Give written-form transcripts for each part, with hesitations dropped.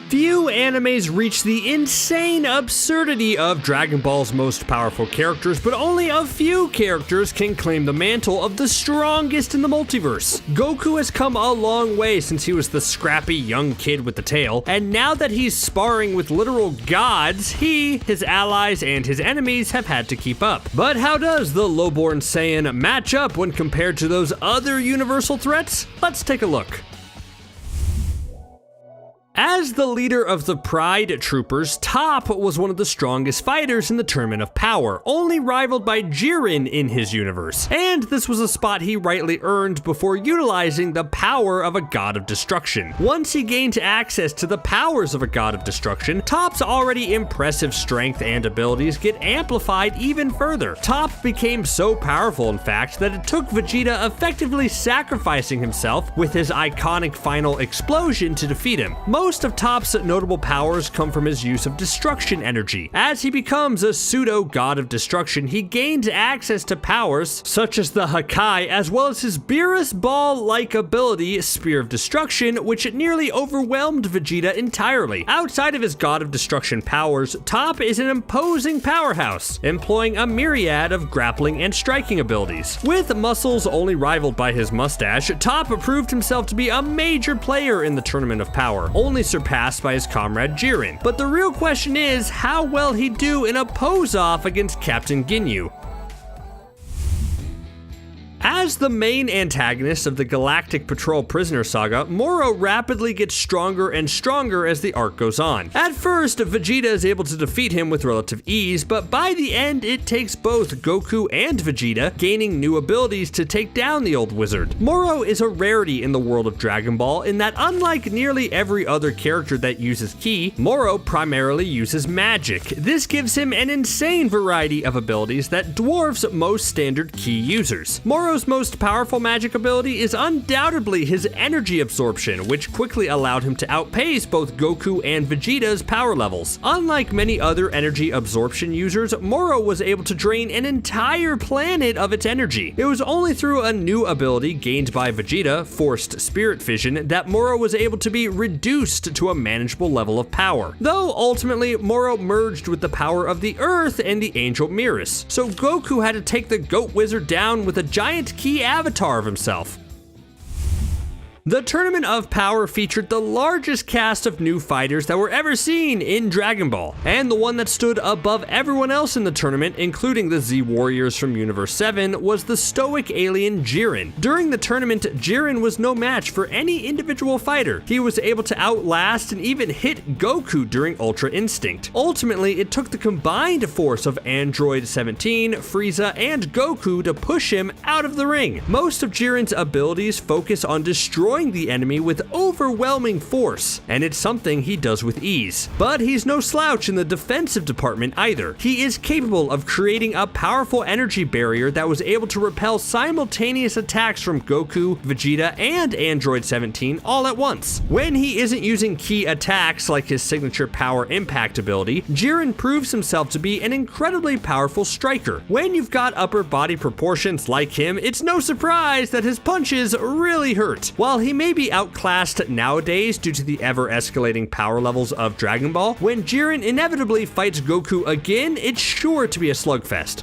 Few animes reach the insane absurdity of Dragon Ball's most powerful characters, but only a few characters can claim the mantle of the strongest in the multiverse. Goku has come a long way since he was the scrappy young kid with the tail, and now that he's sparring with literal gods, he, his allies, and his enemies have had to keep up. But how does the lowborn Saiyan match up when compared to those other universal threats? Let's take a look. As the leader of the Pride Troopers, Toph was one of the strongest fighters in the Tournament of Power, only rivaled by Jiren in his universe. And this was a spot he rightly earned before utilizing the power of a God of Destruction. Once he gained access to the powers of a God of Destruction, Toph's already impressive strength and abilities get amplified even further. Toph became so powerful, in fact, that it took Vegeta effectively sacrificing himself with his iconic final explosion to defeat him. Most of Toph's notable powers come from his use of destruction energy. As he becomes a pseudo-god of destruction, he gains access to powers such as the Hakai, as well as his Beerus Ball-like ability, Spear of Destruction, which nearly overwhelmed Vegeta entirely. Outside of his god of destruction powers, Toph is an imposing powerhouse, employing a myriad of grappling and striking abilities. With muscles only rivaled by his mustache, Toph proved himself to be a major player in the Tournament of Power, only surpassed by his comrade Jiren. But the real question is, how well he'd do in a pose-off against Captain Ginyu. As the main antagonist of the Galactic Patrol Prisoner Saga, Moro rapidly gets stronger and stronger as the arc goes on. At first, Vegeta is able to defeat him with relative ease, but by the end, it takes both Goku and Vegeta gaining new abilities to take down the old wizard. Moro is a rarity in the world of Dragon Ball in that, unlike nearly every other character that uses ki, Moro primarily uses magic. This gives him an insane variety of abilities that dwarfs most standard ki users. Moro's most powerful magic ability is undoubtedly his energy absorption, which quickly allowed him to outpace both Goku and Vegeta's power levels. Unlike many other energy absorption users, Moro was able to drain an entire planet of its energy. It was only through a new ability gained by Vegeta, Forced Spirit Fission, that Moro was able to be reduced to a manageable level of power. Though ultimately, Moro merged with the power of the Earth and the Angel Mirrors, so Goku had to take the Goat Wizard down with a giant ki avatar of himself. The Tournament of Power featured the largest cast of new fighters that were ever seen in Dragon Ball, and the one that stood above everyone else in the tournament, including the Z Warriors from Universe 7, was the stoic alien Jiren. During the tournament, Jiren was no match for any individual fighter. He was able to outlast and even hit Goku during Ultra Instinct. Ultimately, it took the combined force of Android 17, Frieza, and Goku to push him out of the ring. Most of Jiren's abilities focus on destroying the enemy with overwhelming force, and it's something he does with ease. But he's no slouch in the defensive department either. He is capable of creating a powerful energy barrier that was able to repel simultaneous attacks from Goku, Vegeta, and Android 17 all at once. When he isn't using key attacks like his signature power impact ability, Jiren proves himself to be an incredibly powerful striker. When you've got upper body proportions like him, it's no surprise that his punches really hurt. While he may be outclassed nowadays due to the ever-escalating power levels of Dragon Ball, when Jiren inevitably fights Goku again, it's sure to be a slugfest.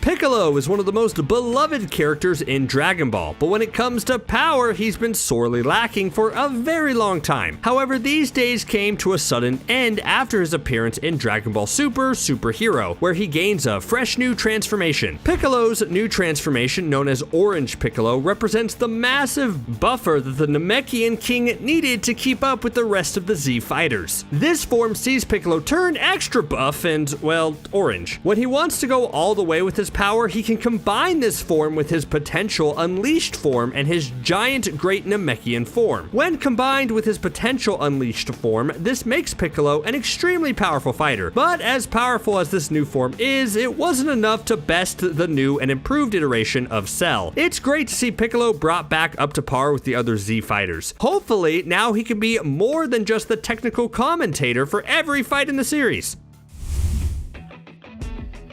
Piccolo is one of the most beloved characters in Dragon Ball, but when it comes to power, he's been sorely lacking for a very long time. However, these days came to a sudden end after his appearance in Dragon Ball Super Super Hero, where he gains a fresh new transformation. Piccolo's new transformation, known as Orange Piccolo, represents the massive buffer that the Namekian King needed to keep up with the rest of the Z fighters. This form sees Piccolo turn extra buff and, well, orange. When he wants to go all the way with his power, he can combine this form with his potential Unleashed form and his giant Great Namekian form. When combined with his potential Unleashed form, this makes Piccolo an extremely powerful fighter. But as powerful as this new form is, it wasn't enough to best the new and improved iteration of Cell. It's great to see Piccolo brought back up to par with the other Z fighters. Hopefully, now he can be more than just the technical commentator for every fight in the series.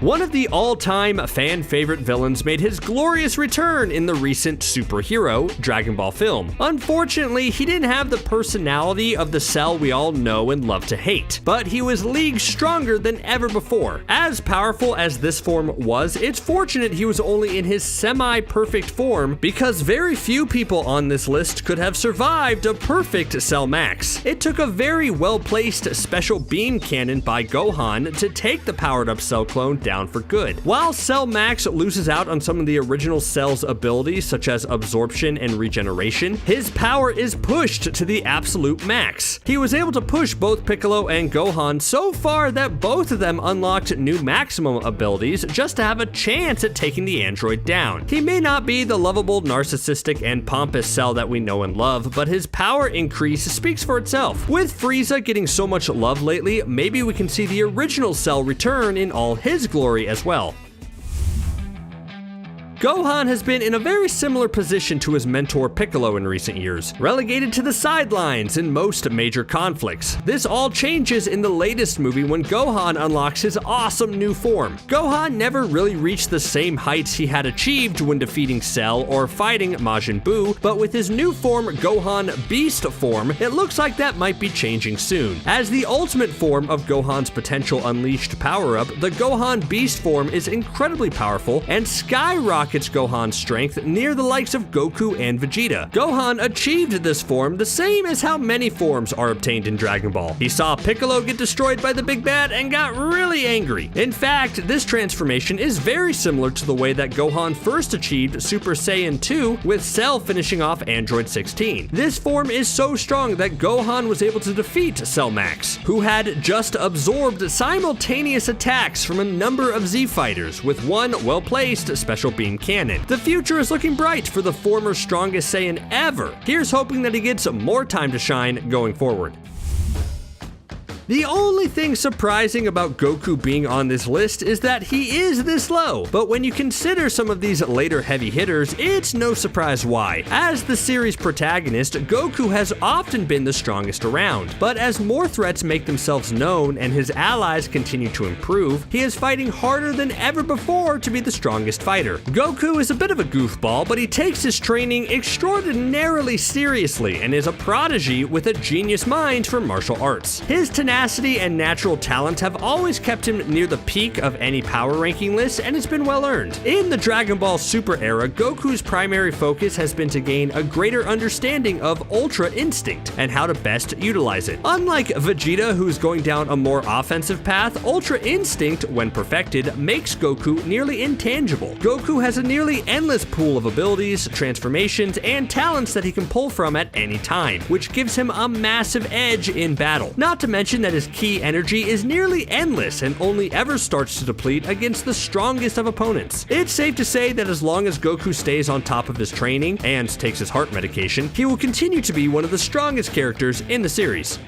One of the all-time fan-favorite villains made his glorious return in the recent superhero Dragon Ball film. Unfortunately, he didn't have the personality of the Cell we all know and love to hate, but he was leagues stronger than ever before. As powerful as this form was, it's fortunate he was only in his semi-perfect form because very few people on this list could have survived a perfect Cell Max. It took a very well-placed special beam cannon by Gohan to take the powered-up Cell clone down for good. While Cell Max loses out on some of the original Cell's abilities such as absorption and regeneration, his power is pushed to the absolute max. He was able to push both Piccolo and Gohan so far that both of them unlocked new maximum abilities just to have a chance at taking the android down. He may not be the lovable, narcissistic, and pompous Cell that we know and love, but his power increase speaks for itself. With Frieza getting so much love lately, maybe we can see the original Cell return in all his glory as well. Gohan has been in a very similar position to his mentor Piccolo in recent years, relegated to the sidelines in most major conflicts. This all changes in the latest movie when Gohan unlocks his awesome new form. Gohan never really reached the same heights he had achieved when defeating Cell or fighting Majin Buu, but with his new form, Gohan Beast form, it looks like that might be changing soon. As the ultimate form of Gohan's potential unleashed power-up, the Gohan Beast form is incredibly powerful and skyrockets Gohan's strength near the likes of Goku and Vegeta. Gohan achieved this form the same as how many forms are obtained in Dragon Ball. He saw Piccolo get destroyed by the Big Bad and got really angry. In fact, this transformation is very similar to the way that Gohan first achieved Super Saiyan 2 with Cell finishing off Android 16. This form is so strong that Gohan was able to defeat Cell Max, who had just absorbed simultaneous attacks from a number of Z fighters with one well-placed special beam cannon. The future is looking bright for the former strongest Saiyan ever. Here's hoping that he gets more time to shine going forward. The only thing surprising about Goku being on this list is that he is this low, but when you consider some of these later heavy hitters, it's no surprise why. As the series protagonist, Goku has often been the strongest around, but as more threats make themselves known and his allies continue to improve, he is fighting harder than ever before to be the strongest fighter. Goku is a bit of a goofball, but he takes his training extraordinarily seriously and is a prodigy with a genius mind for martial arts. His tenacity and natural talent have always kept him near the peak of any power ranking list, and it's been well earned. In the Dragon Ball Super era, Goku's primary focus has been to gain a greater understanding of Ultra Instinct and how to best utilize it. Unlike Vegeta, who's going down a more offensive path, Ultra Instinct, when perfected, makes Goku nearly intangible. Goku has a nearly endless pool of abilities, transformations, and talents that he can pull from at any time, which gives him a massive edge in battle. Not to mention that his ki energy is nearly endless and only ever starts to deplete against the strongest of opponents. It's safe to say that as long as Goku stays on top of his training and takes his heart medication, he will continue to be one of the strongest characters in the series.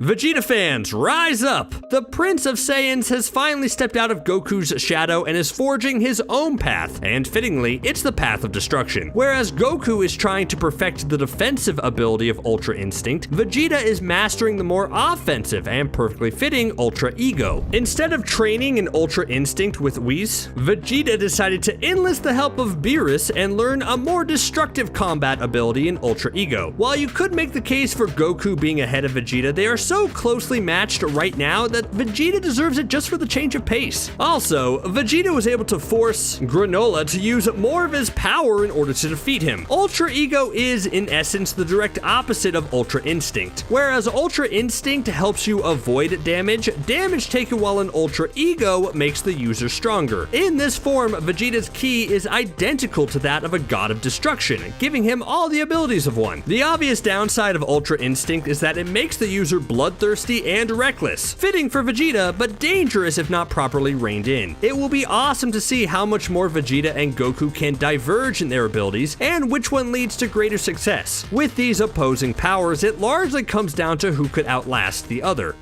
Vegeta fans, rise up! The Prince of Saiyans has finally stepped out of Goku's shadow and is forging his own path, and fittingly, it's the path of destruction. Whereas Goku is trying to perfect the defensive ability of Ultra Instinct, Vegeta is mastering the more offensive and perfectly fitting Ultra Ego. Instead of training in Ultra Instinct with Whis, Vegeta decided to enlist the help of Beerus and learn a more destructive combat ability in Ultra Ego. While you could make the case for Goku being ahead of Vegeta, they are so closely matched right now that Vegeta deserves it just for the change of pace. Also, Vegeta was able to force Granola to use more of his power in order to defeat him. Ultra Ego is, in essence, the direct opposite of Ultra Instinct. Whereas Ultra Instinct helps you avoid damage, damage taken while in Ultra Ego makes the user stronger. In this form, Vegeta's ki is identical to that of a god of destruction, giving him all the abilities of one. The obvious downside of Ultra Instinct is that it makes the user bloodthirsty and reckless, fitting for Vegeta, but dangerous if not properly reined in. It will be awesome to see how much more Vegeta and Goku can diverge in their abilities, and which one leads to greater success. With these opposing powers, it largely comes down to who could outlast the other.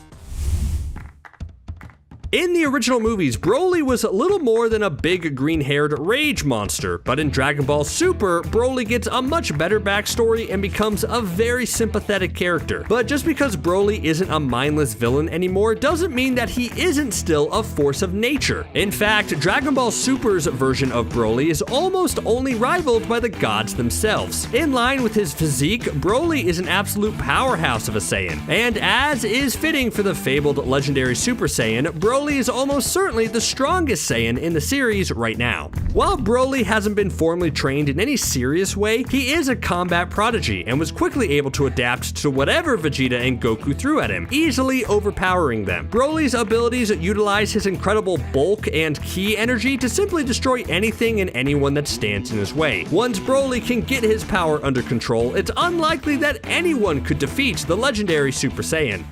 In the original movies, Broly was little more than a big green-haired rage monster, but in Dragon Ball Super, Broly gets a much better backstory and becomes a very sympathetic character. But just because Broly isn't a mindless villain anymore doesn't mean that he isn't still a force of nature. In fact, Dragon Ball Super's version of Broly is almost only rivaled by the gods themselves. In line with his physique, Broly is an absolute powerhouse of a Saiyan, and as is fitting for the fabled legendary Super Saiyan, Broly is almost certainly the strongest Saiyan in the series right now. While Broly hasn't been formally trained in any serious way, he is a combat prodigy and was quickly able to adapt to whatever Vegeta and Goku threw at him, easily overpowering them. Broly's abilities utilize his incredible bulk and ki energy to simply destroy anything and anyone that stands in his way. Once Broly can get his power under control, it's unlikely that anyone could defeat the legendary Super Saiyan.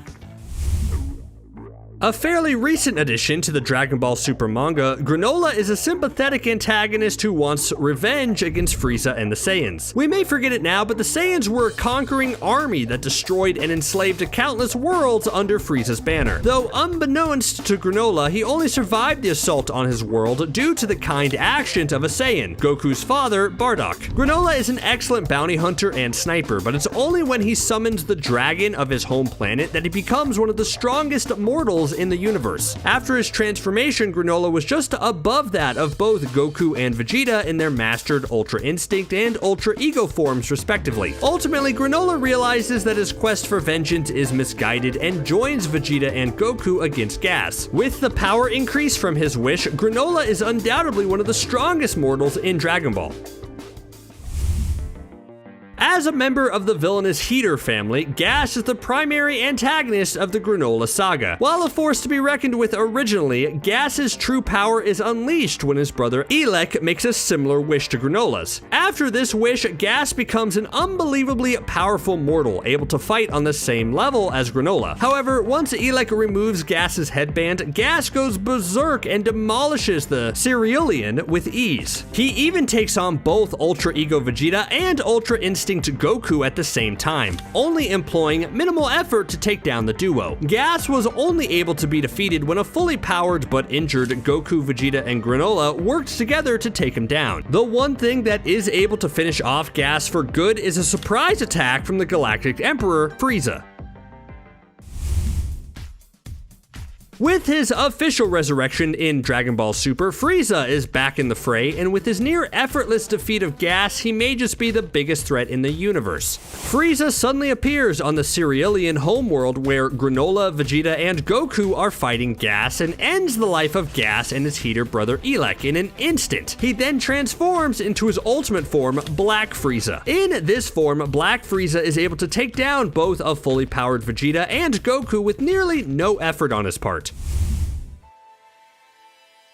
A fairly recent addition to the Dragon Ball Super manga, Granola is a sympathetic antagonist who wants revenge against Frieza and the Saiyans. We may forget it now, but the Saiyans were a conquering army that destroyed and enslaved countless worlds under Frieza's banner. Though unbeknownst to Granola, he only survived the assault on his world due to the kind actions of a Saiyan, Goku's father, Bardock. Granola is an excellent bounty hunter and sniper, but it's only when he summons the dragon of his home planet that he becomes one of the strongest mortals in the universe. After his transformation, Granola was just above that of both Goku and Vegeta in their mastered Ultra Instinct and Ultra Ego forms respectively. Ultimately, Granola realizes that his quest for vengeance is misguided and joins Vegeta and Goku against Gas. With the power increase from his wish, Granola is undoubtedly one of the strongest mortals in Dragon Ball. As a member of the villainous Heater family, Gas is the primary antagonist of the Granola saga. While a force to be reckoned with originally, Gas's true power is unleashed when his brother Elec makes a similar wish to Granola's. After this wish, Gas becomes an unbelievably powerful mortal, able to fight on the same level as Granola. However, once Elec removes Gas's headband, Gas goes berserk and demolishes the Cerealian with ease. He even takes on both Ultra Ego Vegeta and Ultra Instinct Goku at the same time, only employing minimal effort to take down the duo. Gas was only able to be defeated when a fully powered but injured Goku, Vegeta, and Granola worked together to take him down. The one thing that is able to finish off Gas for good is a surprise attack from the Galactic Emperor, Frieza. With his official resurrection in Dragon Ball Super, Frieza is back in the fray, and with his near effortless defeat of Gas, he may just be the biggest threat in the universe. Frieza suddenly appears on the Cerealian homeworld where Granola, Vegeta, and Goku are fighting Gas and ends the life of Gas and his Heater brother Elec in an instant. He then transforms into his ultimate form, Black Frieza. In this form, Black Frieza is able to take down both a fully powered Vegeta and Goku with nearly no effort on his part.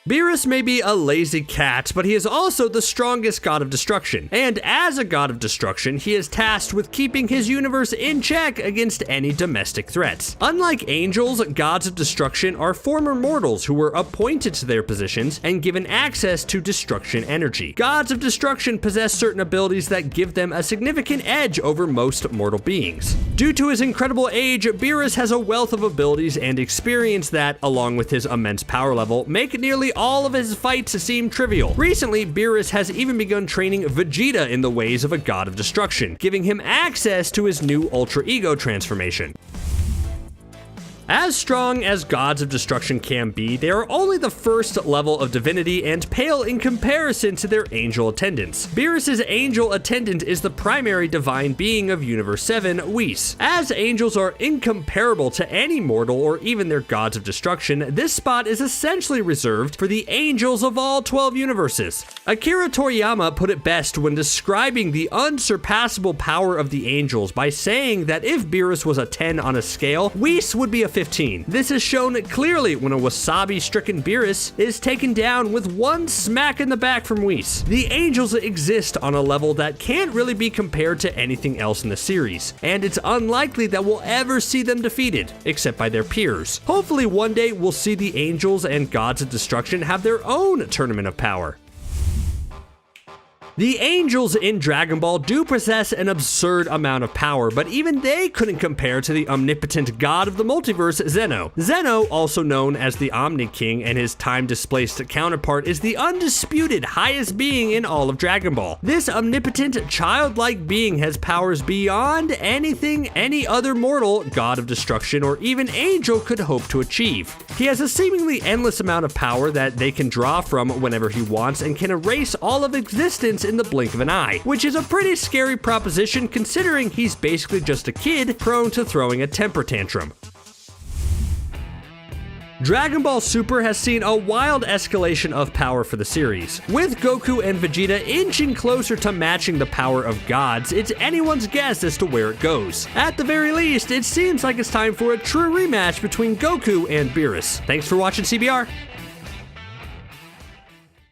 Beerus may be a lazy cat, but he is also the strongest god of destruction. And as a god of destruction, he is tasked with keeping his universe in check against any domestic threats. Unlike angels, gods of destruction are former mortals who were appointed to their positions and given access to destruction energy. Gods of destruction possess certain abilities that give them a significant edge over most mortal beings. Due to his incredible age, Beerus has a wealth of abilities and experience that, along with his immense power level, make nearly all of his fights seem trivial. Recently, Beerus has even begun training Vegeta in the ways of a god of destruction, giving him access to his new Ultra Ego transformation. As strong as gods of destruction can be, they are only the first level of divinity and pale in comparison to their angel attendants. Beerus' angel attendant is the primary divine being of Universe 7, Whis. As angels are incomparable to any mortal or even their gods of destruction, this spot is essentially reserved for the angels of all 12 universes. Akira Toriyama put it best when describing the unsurpassable power of the angels by saying that if Beerus was a 10 on a scale, Whis would be a 15. This is shown clearly when a wasabi-stricken Beerus is taken down with one smack in the back from Whis. The angels exist on a level that can't really be compared to anything else in the series, and it's unlikely that we'll ever see them defeated, except by their peers. Hopefully one day we'll see the angels and gods of destruction have their own tournament of power. The angels in Dragon Ball do possess an absurd amount of power, but even they couldn't compare to the omnipotent god of the multiverse, Zeno. Zeno, also known as the Omni King, and his time-displaced counterpart, is the undisputed highest being in all of Dragon Ball. This omnipotent, childlike being has powers beyond anything any other mortal, god of destruction, or even angel could hope to achieve. He has a seemingly endless amount of power that they can draw from whenever he wants and can erase all of existence in the blink of an eye, which is a pretty scary proposition considering he's basically just a kid prone to throwing a temper tantrum. Dragon Ball Super has seen a wild escalation of power for the series. With Goku and Vegeta inching closer to matching the power of gods, it's anyone's guess as to where it goes. At the very least, it seems like it's time for a true rematch between Goku and Beerus. Thanks for watching CBR.